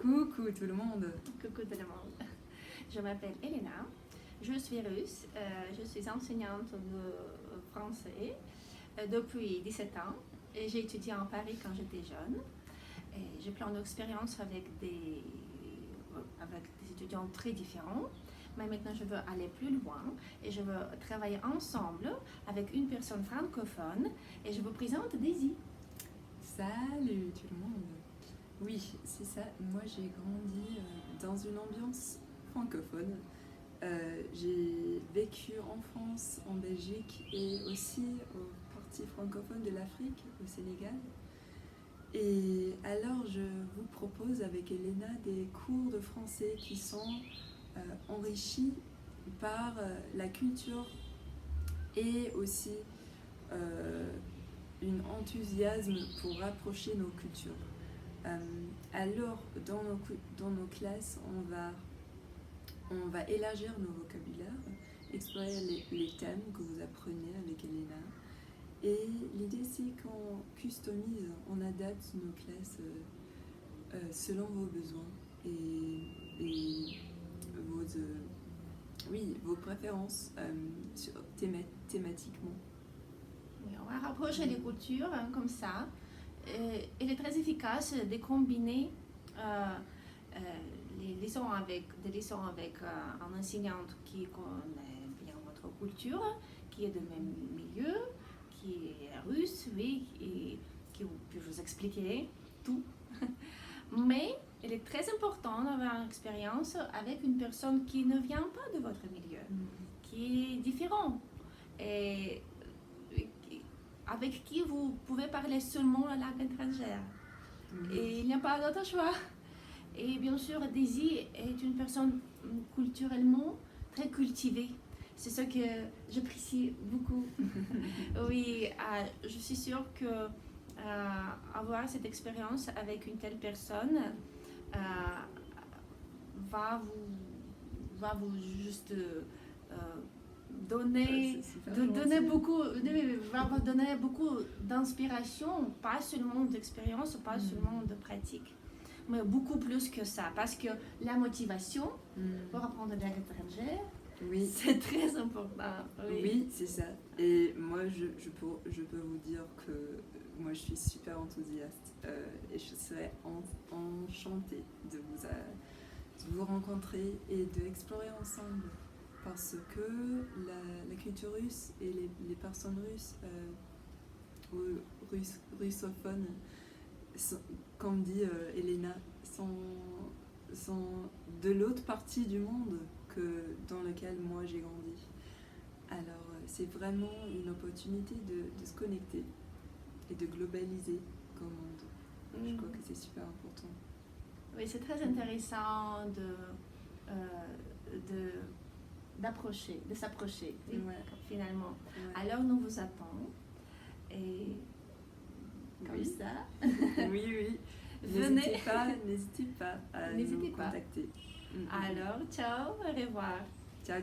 Coucou tout le monde. Coucou tout le monde. Je m'appelle Elena, je suis russe, je suis enseignante de français depuis 17 ans et j'ai étudié en Paris quand j'étais jeune. Et j'ai plein d'expériences avec des étudiants très différents. Mais maintenant, je veux aller plus loin et je veux travailler ensemble avec une personne francophone et je vous présente Daisy. Salut tout le monde. Oui, c'est ça. Moi, j'ai grandi dans une ambiance francophone. J'ai vécu en France, en Belgique et aussi aux parties francophones de l'Afrique, au Sénégal. Et alors, je vous propose avec Elena des cours de français qui sont enrichis par la culture et aussi un enthousiasme pour rapprocher nos cultures. Alors, dans nos classes, on va élargir nos vocabulaires, explorer les thèmes que vous apprenez avec Elena. Et l'idée, c'est qu'on customise, on adapte nos classes selon vos besoins et vos préférences thématiquement. Oui, on va rapprocher les cultures comme ça. Il est très efficace de combiner des leçons avec un enseignant qui connaît bien votre culture, qui est de même milieu, qui est russe, oui, et qui peut vous expliquer tout. Mais il est très important d'avoir une expérience avec une personne qui ne vient pas de votre milieu, qui est différent. Et avec qui vous pouvez parler seulement la langue étrangère. Et il n'y a pas d'autre choix. Et bien sûr, Daisy est une personne culturellement très cultivée. C'est ce que j'apprécie beaucoup. Oui, je suis sûre que avoir cette expérience avec une telle personne va vous juste donner beaucoup d'inspiration, pas seulement d'expérience, pas seulement de pratique, mais beaucoup plus que ça, parce que la motivation pour apprendre la langue étrangère, oui, c'est très important. Oui, c'est ça. Et moi, je peux vous dire que moi, je suis super enthousiaste et je serais enchantée de vous rencontrer et d'explorer ensemble. Parce que la culture russe et les personnes russophones, comme dit Elena, sont de l'autre partie du monde dans lequel moi j'ai grandi. Alors c'est vraiment une opportunité de se connecter et de globaliser comme monde. Je crois que c'est super important. Oui, c'est très intéressant de s'approcher finalement. Ouais. Alors nous vous attendons et comme ça. Oui. N'hésitez pas à nous contacter. Alors, ciao, au revoir. Ciao.